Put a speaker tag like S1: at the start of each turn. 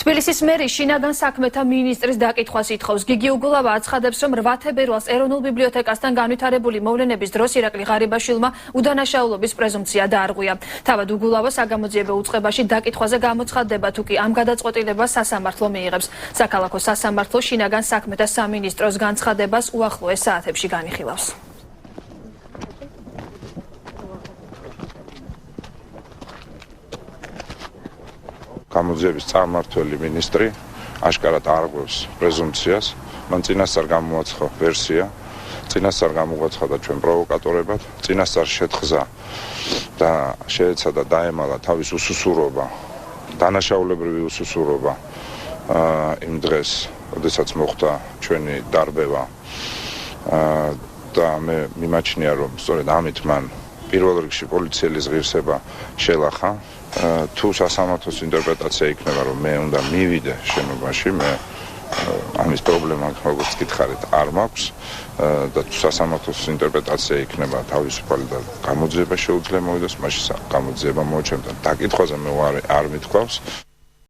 S1: თბილისის მერი შინაგან საქმეთა მინისტრის დაკითხვას ითხოვს. გიგი უგულავა აცხადებს, რომ 8 თებერვალს ეროვნულ ბიბლიოთეკასთან განვითარებული მოვლენების დროს ირაკლი ღარიბაშვილმა უდანაშაულობის პრეზუმპცია დაარღვია. თავად უგულავა საგამოძიებო უწყებაში დაკითხვაზე გამოცხადდება, თუ კი ამ გადაწყვეტილებას სასამართლო მიიღებს. საქალაქო სასამართლო შინაგან საქმეთა სამინისტროს განცხადებას უახლოეს საათებში განიხილავს.
S2: გამოძიების წარმმართველი მინისტრი აშკარად არღვევს პრეზუმპციას, მან წინასწარ გამოაცხადა ვერსია, წინასწარ გამოაცხადა ჩვენ პროვოკატორებად, წინასწარ შეთხზა და შეეცადა დაემალა თავის უსუსურობა, დანაშაულებრივი უსუსურობა იმ დღეს, როდესაც მოხდა ჩვენი დარბევა და მე მიმაჩნია, რომ სწორედ ამით მან პირველ რიგში პოლიციელის ღირსება შელახა. თუ სასამართლოს ინტერპრეტაცია იქნება, რომ მე უნდა მივიდე შენობაში, მე ამის პრობლემა, როგორც გითხარით, არ მაქვს და თუ სასამართლოს ინტერპრეტაცია იქნება თავისუფალი და გამოძიება შეუძლია მოვიდეს, მაშინ გამოძიება მოუჩემ და დაკითხვაზე მე არ მithქვავს.